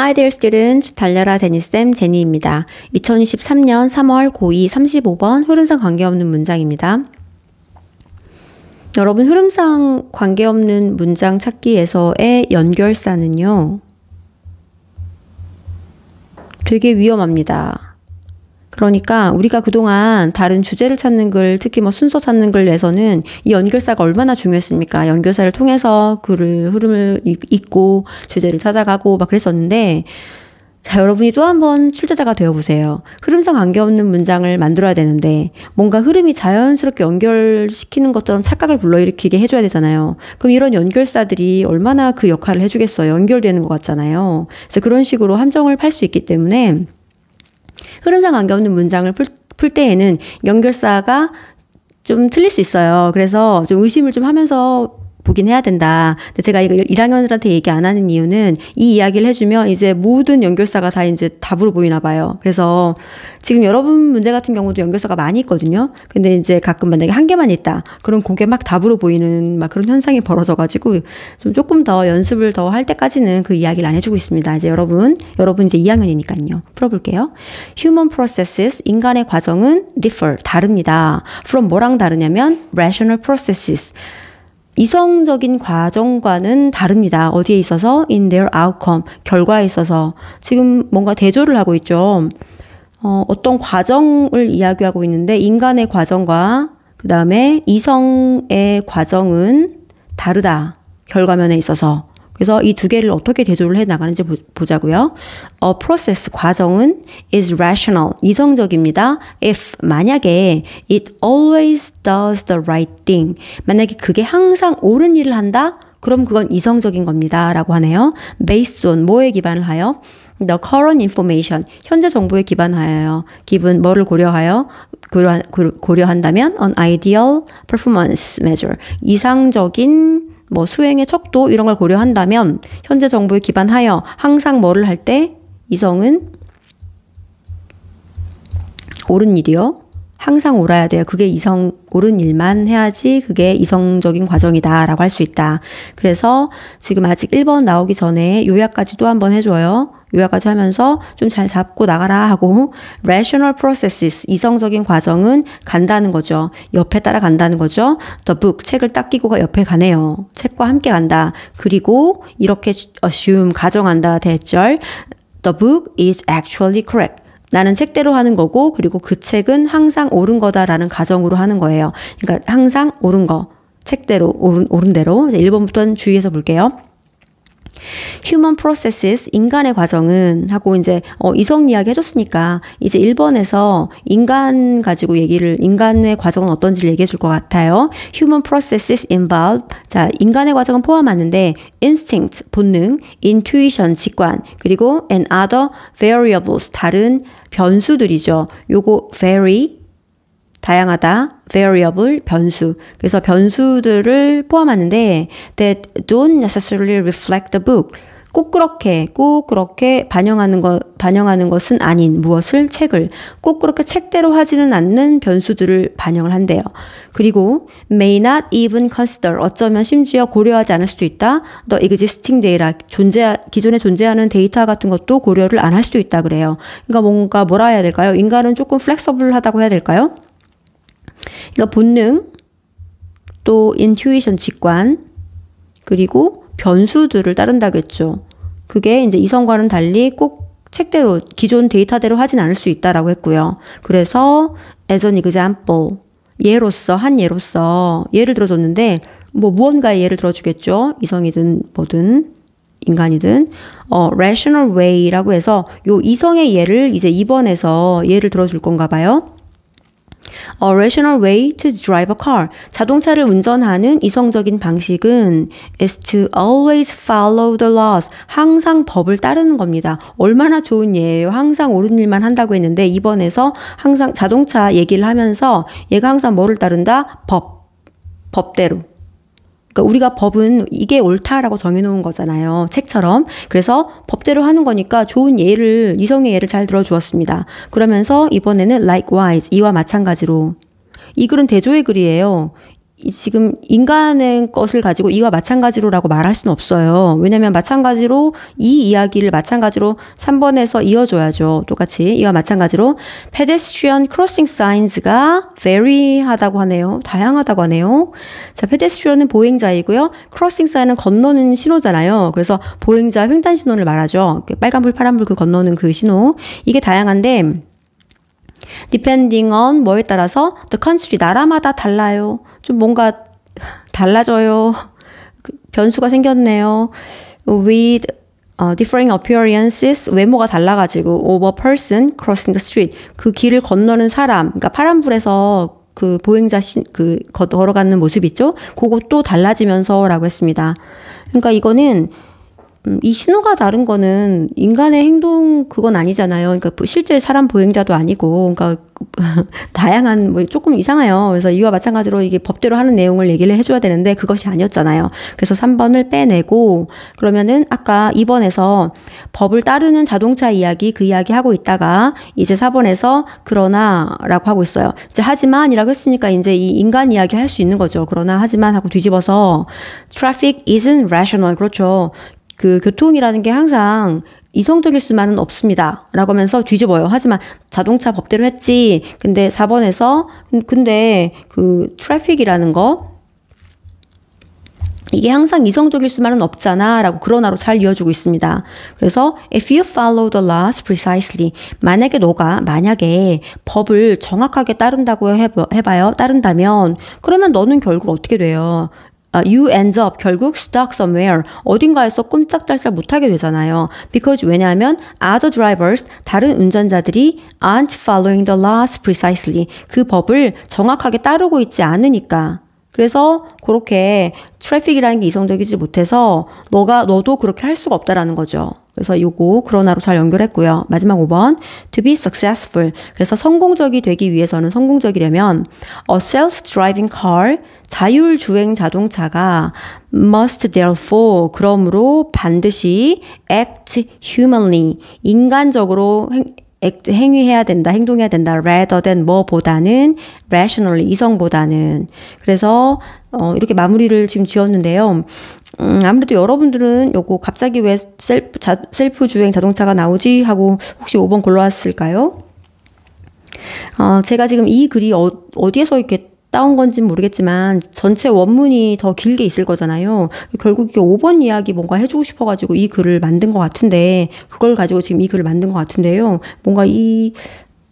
Hi there students, 달려라 제니쌤 제니입니다. 2023년 3월 고2 35번 흐름상 관계없는 문장입니다. 여러분 흐름상 관계없는 문장 찾기에서의 연결사는요. 되게 위험합니다. 그러니까 우리가 그동안 다른 주제를 찾는 글, 특히 뭐 순서 찾는 글에서는 이 연결사가 얼마나 중요했습니까? 연결사를 통해서 흐름을 읽고 주제를 찾아가고 막 그랬었는데 자, 여러분이 또 한 번 출제자가 되어보세요. 흐름상 관계없는 문장을 만들어야 되는데 뭔가 흐름이 자연스럽게 연결시키는 것처럼 착각을 불러일으키게 해줘야 되잖아요. 그럼 이런 연결사들이 얼마나 그 역할을 해주겠어요. 연결되는 것 같잖아요. 그래서 그런 식으로 함정을 팔 수 있기 때문에 흐름상 관계없는 문장을 풀 때에는 연결사가 좀 틀릴 수 있어요. 그래서 좀 의심을 좀 하면서 보긴 해야 된다. 근데 제가 이거 1학년들한테 얘기 안 하는 이유는 이 이야기를 해주면 이제 모든 연결사가 다 이제 답으로 보이나 봐요. 그래서 지금 여러분 문제 같은 경우도 연결사가 많이 있거든요. 근데 이제 가끔 만약에 한 개만 있다. 그럼 그게 막 답으로 보이는 막 그런 현상이 벌어져가지고 좀 조금 더 연습을 더 할 때까지는 그 이야기를 안 해주고 있습니다. 이제 여러분 이제 2학년이니까요. 풀어볼게요. Human processes, 인간의 과정은 differ, 다릅니다. From 뭐랑 다르냐면 rational processes. 이성적인 과정과는 다릅니다. 어디에 있어서? In their outcome. 결과에 있어서. 지금 뭔가 대조를 하고 있죠. 어떤 과정을 이야기하고 있는데 인간의 과정과 그 다음에 이성의 과정은 다르다. 결과면에 있어서. 그래서 이 두 개를 어떻게 대조를 해 나가는지 보자고요. A process, 과정은 is rational, 이성적입니다. If, 만약에 it always does the right thing, 만약에 그게 항상 옳은 일을 한다? 그럼 그건 이성적인 겁니다. 라고 하네요. Based on, 뭐에 기반을 하여? The current information, 현재 정보에 기반하여요. 기분, 뭐를 고려한다면 an ideal performance measure, 이상적인 뭐 수행의 척도 이런 걸 고려한다면 현재 정보에 기반하여 항상 뭐를 할 때 이성은 옳은 일이요. 항상 옳아야 돼요. 그게 옳은 일만 해야지 그게 이성적인 과정이다 라고 할 수 있다. 그래서 지금 아직 1번 나오기 전에 요약까지 또 한번 해줘요. 요약까지 하면서 좀 잘 잡고 나가라 하고 rational processes, 이성적인 과정은 간다는 거죠. 옆에 따라간다는 거죠. The book, 책을 딱 끼고 옆에 가네요. 책과 함께 간다. 그리고 이렇게 assume, 가정한다. 대절 The book is actually correct. 나는 책대로 하는 거고 그리고 그 책은 항상 옳은 거다라는 가정으로 하는 거예요. 그러니까 항상 옳은 거, 책대로, 옳은 대로. 1번부터는 주의해서 볼게요. Human processes, 인간의 과정은 하고 이제 이성 이야기 해줬으니까 이제 1번에서 인간 가지고 인간의 과정은 어떤지를 얘기해 줄 것 같아요. Human processes involve, 자, 인간의 과정은 포함하는데 instinct, 본능, intuition, 직관, 그리고 and other variables, 다른 변수들이죠. 요거 vary, 다양하다, variable, 변수. 그래서 변수들을 포함하는데 that don't necessarily reflect the book. 꼭 그렇게 반영하는 것은 아닌 무엇을? 책을. 꼭 그렇게 책대로 하지는 않는 변수들을 반영을 한대요. 그리고 may not even consider, 어쩌면 심지어 고려하지 않을 수도 있다. The existing data, 기존에 존재하는 데이터 같은 것도 고려를 안 할 수도 있다 그래요. 그러니까 뭐라 해야 될까요? 인간은 조금 flexible하다고 해야 될까요? 그러니까 본능, 또 intuition, 직관, 그리고 변수들을 따른다겠죠. 그게 이제 이성과는 달리 꼭 책대로, 기존 데이터대로 하진 않을 수 있다라고 했고요. 그래서 as an example, 한 예로서 예를 들어줬는데 무언가의 예를 들어주겠죠. 이성이든 뭐든 인간이든 rational way라고 해서 요 이성의 예를 이제 2번에서 예를 들어줄 건가 봐요. A rational way to drive a car. 자동차를 운전하는 이성적인 방식은 is to always follow the laws. 항상 법을 따르는 겁니다. 얼마나 좋은 예예요. 항상 옳은 일만 한다고 했는데 이번에서 항상 자동차 얘기를 하면서 얘가 항상 뭐를 따른다? 법대로. 그러니까 우리가 법은 이게 옳다라고 정해놓은 거잖아요. 책처럼. 그래서 법대로 하는 거니까 좋은 예를, 이성의 예를 잘 들어주었습니다. 그러면서 이번에는 likewise, 이와 마찬가지로. 이 글은 대조의 글이에요. 지금 인간의 것을 가지고 이와 마찬가지로라고 말할 수는 없어요. 왜냐면 마찬가지로 이 이야기를 마찬가지로 3번에서 이어줘야죠. 똑같이 이와 마찬가지로 pedestrian crossing signs가 vary하다고 하네요. 다양하다고 하네요. 자, pedestrian은 보행자이고요. crossing sign은 건너는 신호잖아요. 그래서 보행자 횡단 신호를 말하죠. 빨간불, 파란불 그 건너는 그 신호. 이게 다양한데 depending on 뭐에 따라서 the country 나라마다 달라요. 좀 뭔가 달라져요. 변수가 생겼네요. with differing appearances 외모가 달라가지고 of a person crossing the street 그 길을 건너는 사람 그러니까 파란불에서 그 보행자 걸어가는 모습 있죠? 그것도 달라지면서라고 했습니다. 그러니까 이거는 이 신호가 다른 거는 인간의 행동 그건 아니잖아요. 그러니까 실제 사람 보행자도 아니고, 그러니까 다양한 뭐 조금 이상해요. 그래서 이와 마찬가지로 이게 법대로 하는 내용을 얘기를 해줘야 되는데 그것이 아니었잖아요. 그래서 3번을 빼내고 그러면은 아까 2번에서 법을 따르는 자동차 이야기 그 이야기 하고 있다가 이제 4번에서 그러나라고 하고 있어요. 이제 하지만이라고 했으니까 이제 이 인간 이야기 할 수 있는 거죠. 그러나 하지만 하고 뒤집어서 traffic isn't rational 그렇죠. 그 교통이라는 게 항상 이성적일 수만은 없습니다. 라고 하면서 뒤집어요. 하지만 자동차 법대로 했지. 근데 4번에서 근데 그 트래픽이라는 거 이게 항상 이성적일 수만은 없잖아 라고 그러나로 잘 이어주고 있습니다. 그래서 if you follow the laws precisely 만약에 법을 정확하게 따른다고 해봐요. 따른다면 그러면 너는 결국 어떻게 돼요? You end up 결국 stuck somewhere 어딘가에서 꼼짝달싹 못하게 되잖아요. Because 왜냐하면 other drivers 다른 운전자들이 aren't following the laws precisely 그 법을 정확하게 따르고 있지 않으니까. 그래서 그렇게 트래픽이라는 게 이성적이지 못해서 너도 그렇게 할 수가 없다라는 거죠. 그래서 요거 그러나로 잘 연결했고요. 마지막 5번 to be successful 그래서 성공적이 되기 위해서는 성공적이려면 a self-driving car 자율주행 자동차가 must therefore 그러므로 반드시 act humanly 인간적으로 행위해야 된다, 행동해야 된다. rather than 뭐보다는 rationally 이성보다는. 그래서 이렇게 마무리를 지금 지었는데요. 아무래도 여러분들은 요거 갑자기 왜 셀프 주행 자동차가 나오지 하고 혹시 5번 골라왔을까요? 제가 지금 이 글이 어디에서 이렇게 따온 건지는 모르겠지만 전체 원문이 더 길게 있을 거잖아요. 결국 이게 5번 이야기 뭔가 해주고 싶어가지고 이 글을 만든 것 같은데 그걸 가지고 지금 이 글을 만든 것 같은데요. 뭔가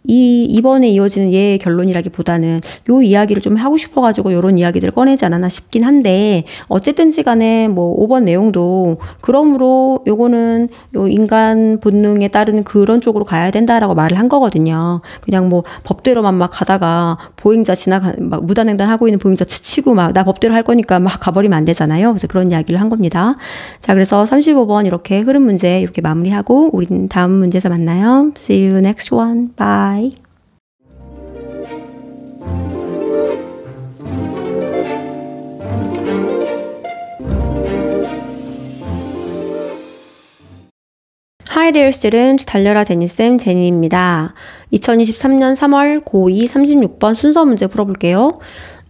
이번에 이어지는 얘의 결론이라기보다는 요 이야기를 좀 하고 싶어가지고 요런 이야기들을 꺼내지 않았나 싶긴 한데 어쨌든지 간에 뭐 5번 내용도 그러므로 요거는 요 인간 본능에 따르는 그런 쪽으로 가야 된다라고 말을 한 거거든요. 그냥 뭐 법대로만 막 가다가 보행자 막 무단횡단 하고 있는 보행자 치고 막 나 법대로 할 거니까 막 가버리면 안 되잖아요. 그래서 그런 이야기를 한 겁니다. 자, 그래서 35번 이렇게 흐름 문제 이렇게 마무리하고 우리는 다음 문제에서 만나요. See you next one. Bye. Hi there students, 달려라 제니쌤 제니입니다. 2023년 3월 고2 36번 순서 문제 풀어볼게요.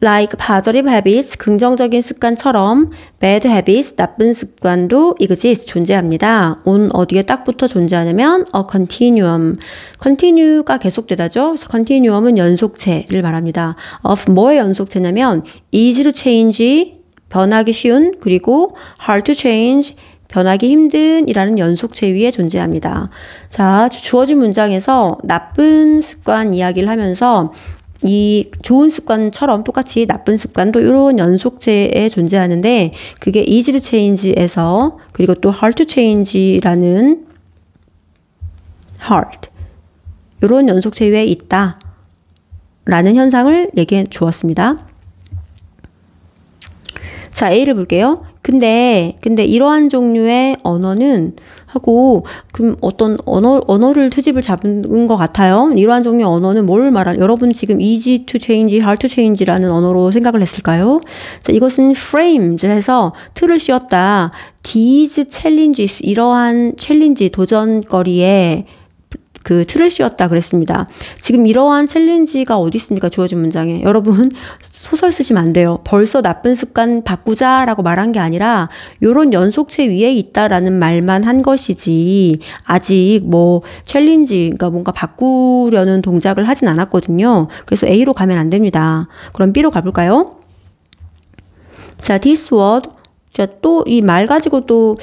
Like positive habits, 긍정적인 습관처럼 bad habits, 나쁜 습관도 exist, 존재합니다. 온 어디에 딱 붙어 존재하냐면 a continuum. continue가 계속되다죠. 그래서 continuum은 연속체를 말합니다. of 뭐의 연속체냐면 easy to change, 변하기 쉬운, 그리고 hard to change, 변하기 힘든 이라는 연속체 위에 존재합니다. 자, 주어진 문장에서 나쁜 습관 이야기를 하면서 이 좋은 습관처럼 똑같이 나쁜 습관도 이런 연속체에 존재하는데 그게 easy to change에서 그리고 또 hard to change라는 hard 이런 연속체 위에 있다 라는 현상을 얘기해 주었습니다. 자, A를 볼게요. 근데 이러한 종류의 언어는 하고 그럼 어떤 언어를 트집을 잡은 것 같아요. 이러한 종류의 언어는 뭘 여러분 지금 easy to change, hard to change라는 언어로 생각을 했을까요? 자, 이것은 frame를 해서 틀을 씌웠다. These challenges 이러한 챌린지 도전거리에 그 틀을 씌웠다 그랬습니다. 지금 이러한 챌린지가 어디 있습니까? 주어진 문장에. 여러분 소설 쓰시면 안 돼요. 벌써 나쁜 습관 바꾸자라고 말한 게 아니라 요런 연속체 위에 있다라는 말만 한 것이지 아직 뭐 챌린지, 그러니까 뭔가 바꾸려는 동작을 하진 않았거든요. 그래서 A로 가면 안 됩니다. 그럼 B로 가볼까요? 자, this word. 자, 또 이 말 가지고 또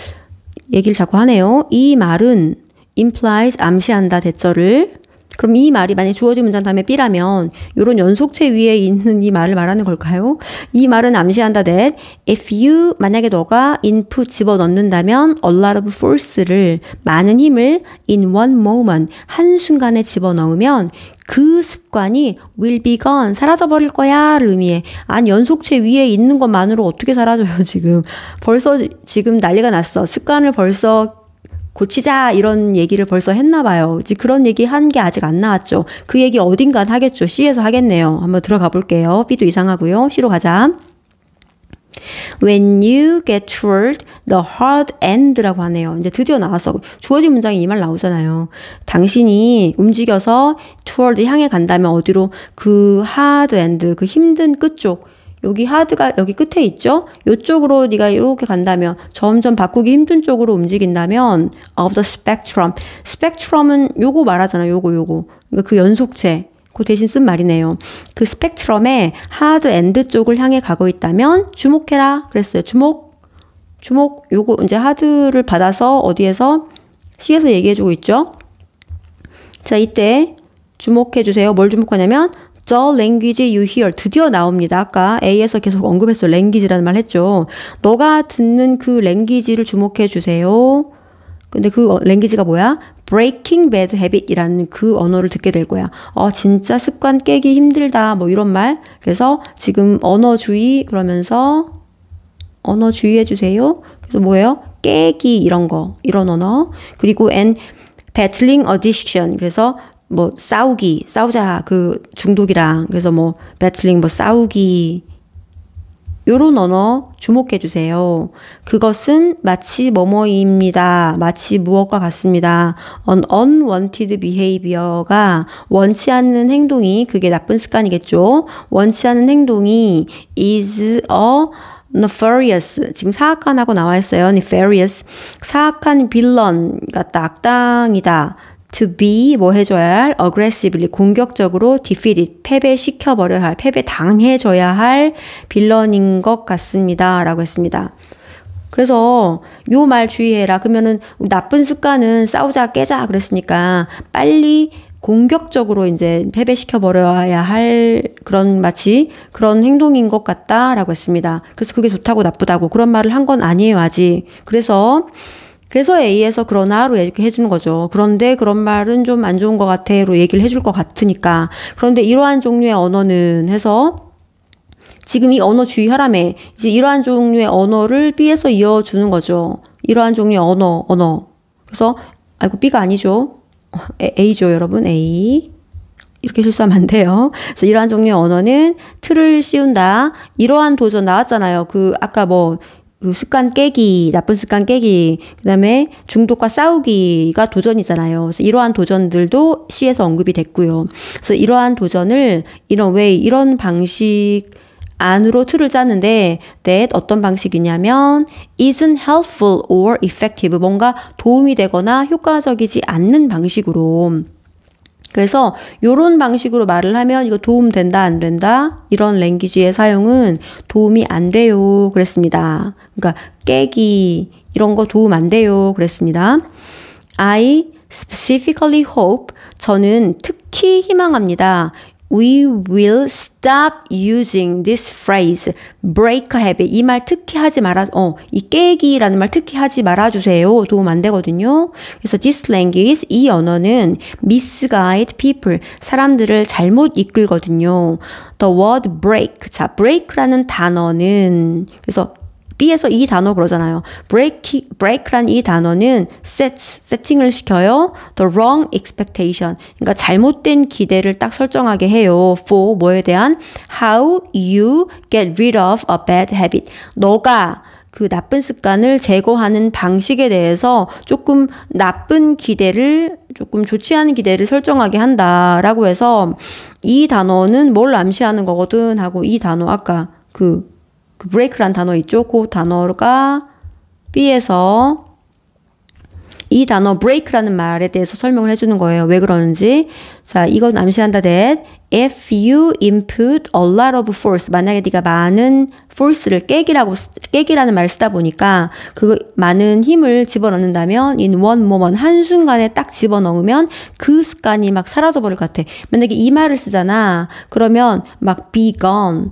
얘기를 자꾸 하네요. 이 말은 implies 암시한다 대절을. 그럼 이 말이 만약에 주어진 문장 다음에 B라면 이런 연속체 위에 있는 이 말을 말하는 걸까요? 이 말은 암시한다 that if you 만약에 너가 input 집어넣는다면 a lot of force를 많은 힘을 in one moment 한순간에 집어넣으면 그 습관이 will be gone 사라져버릴 거야를 의미해. 아니 연속체 위에 있는 것만으로 어떻게 사라져요 지금. 벌써 지금 난리가 났어. 습관을 벌써 고치자 이런 얘기를 벌써 했나 봐요. 그런 얘기 한 게 아직 안 나왔죠. 그 얘기 어딘간 하겠죠. C에서 하겠네요. 한번 들어가 볼게요. B도 이상하고요. C로 가자. When you get toward the hard end라고 하네요. 이제 드디어 나와서 주어진 문장에 이 말 나오잖아요. 당신이 움직여서 toward 향해 간다면 어디로? 그 hard end, 그 힘든 끝쪽. 여기 하드가 여기 끝에 있죠? 이쪽으로 네가 이렇게 간다면 점점 바꾸기 힘든 쪽으로 움직인다면 of the spectrum. spectrum은 요거 말하잖아요. 요거. 그러니까 그 연속체. 그 대신 쓴 말이네요. 그 스펙트럼의 하드 엔드 쪽을 향해 가고 있다면 주목해라. 그랬어요. 주목. 요거 이제 하드를 받아서 어디에서? C에서 얘기해주고 있죠? 자, 이때 주목해주세요. 뭘 주목하냐면 The language you hear. 드디어 나옵니다. 아까 A에서 계속 언급했어요. language라는 말 했죠. 너가 듣는 그 language를 주목해 주세요. 근데 그 language가 뭐야? Breaking bad habit이라는 그 언어를 듣게 될 거야. 진짜 습관 깨기 힘들다. 뭐 이런 말. 그래서 지금 언어주의 그러면서 언어주의해 주세요. 그래서 뭐예요? 깨기 이런 거. 이런 언어. 그리고 and battling addiction. 그래서 뭐 싸우자 그 중독이랑 그래서 뭐 배틀링 뭐 싸우기 요런 언어 주목해 주세요. 그것은 마치 뭐뭐입니다. 마치 무엇과 같습니다. An unwanted behavior가 원치 않는 행동이 그게 나쁜 습관이겠죠. 원치 않는 행동이 is a nefarious 지금 사악한하고 나와 있어요. nefarious 사악한 빌런 같다. 악당이다. to be 뭐 해줘야 할 aggressively 공격적으로 defeated 패배시켜버려야 할 패배당해줘야 할 빌런인 것 같습니다 라고 했습니다. 그래서 요 말 주의해라. 그러면은 나쁜 습관은 싸우자 깨자 그랬으니까 빨리 공격적으로 이제 패배시켜버려야 할 그런 마치 그런 행동인 것 같다라고 했습니다. 그래서 그게 좋다고 나쁘다고 그런 말을 한 건 아니에요 아직. 그래서 A에서 그러나로 이렇게 해주는 거죠. 그런데 그런 말은 좀 안 좋은 것 같아로 얘기를 해줄 것 같으니까. 그런데 이러한 종류의 언어는 해서 지금 이 언어 주의하라며 이제 이러한 종류의 언어를 B에서 이어주는 거죠. 이러한 종류의 언어. 그래서 아이고 B가 아니죠. A죠 여러분. A. 이렇게 실수하면 안 돼요. 그래서 이러한 종류의 언어는 틀을 씌운다. 이러한 도전 나왔잖아요. 그 아까 그 습관 깨기, 나쁜 습관 깨기, 그 다음에 중독과 싸우기가 도전이잖아요. 그래서 이러한 도전들도 C에서 언급이 됐고요. 그래서 이러한 도전을 이런 방식 안으로 틀을 짰는데 that 어떤 방식이냐면 isn't helpful or effective 뭔가 도움이 되거나 효과적이지 않는 방식으로 그래서 요런 방식으로 말을 하면 이거 도움 된다 안 된다 이런 랭귀지의 사용은 도움이 안 돼요 그랬습니다. 그러니까 깨기 이런 거 도움 안 돼요 그랬습니다. I specifically hope 저는 특히 희망합니다. We will stop using this phrase, break a habit. 이 말 특히 하지 이 깨기라는 말 특히 하지 말아주세요. 도움 안 되거든요. 그래서 this language, 이 언어는 misguide people, 사람들을 잘못 이끌거든요. The word break. 자, break라는 단어는, 그래서 B에서 이 단어 그러잖아요. break란 이 단어는 세팅을 시켜요. The wrong expectation. 그러니까 잘못된 기대를 딱 설정하게 해요. For 뭐에 대한? How you get rid of a bad habit. 너가 그 나쁜 습관을 제거하는 방식에 대해서 조금 나쁜 기대를, 조금 좋지 않은 기대를 설정하게 한다라고 해서 이 단어는 뭘 암시하는 거거든 하고 이 단어 아까 그 break란 단어 있죠? 그 단어가 B에서 이 단어 break라는 말에 대해서 설명을 해주는 거예요. 왜 그러는지. 자, 이건 암시한다 that if you input a lot of force, 만약에 네가 많은 force를 깨기라는 말을 쓰다 보니까 그 많은 힘을 집어넣는다면 in one moment, 한순간에 딱 집어넣으면 그 습관이 막 사라져 버릴 것 같아. 만약에 이 말을 쓰잖아. 그러면 막 be gone,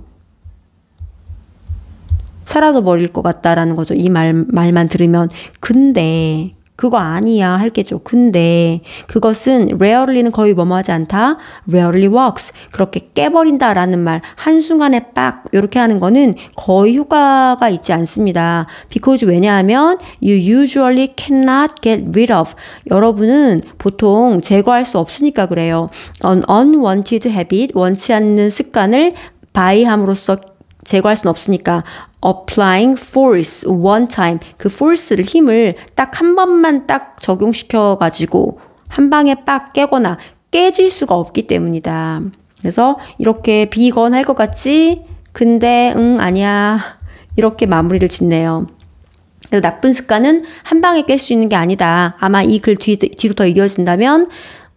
사라져 버릴 것 같다라는 거죠. 이 말만 들으면. 근데 그거 아니야 할게죠. 근데 그것은 rarely는 거의 뭐뭐하지 않다. rarely works. 그렇게 깨버린다라는 말, 한순간에 빡 이렇게 하는 거는 거의 효과가 있지 않습니다. because 왜냐하면 you usually cannot get rid of. 여러분은 보통 제거할 수 없으니까 그래요. An unwanted habit, 원치 않는 습관을 by함으로써 제거할 수는 없으니까 applying force one time, 그 force를 힘을 딱 한 번만 딱 적용시켜 가지고 한 방에 빡 깨거나 깨질 수가 없기 때문이다. 그래서 이렇게 비건할 것 같지? 근데 아니야. 이렇게 마무리를 짓네요. 그래서 나쁜 습관은 한 방에 깰 수 있는 게 아니다. 아마 이 글 뒤로 더 이어진다면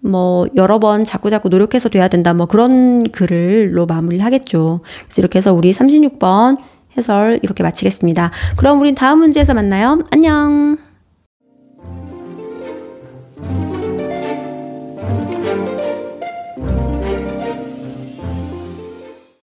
뭐 여러 번 자꾸 노력해서 돼야 된다. 뭐 그런 글로 마무리를 하겠죠. 그래서 이렇게 해서 우리 36번 해설 이렇게 마치겠습니다. 그럼 우린 다음 문제에서 만나요. 안녕.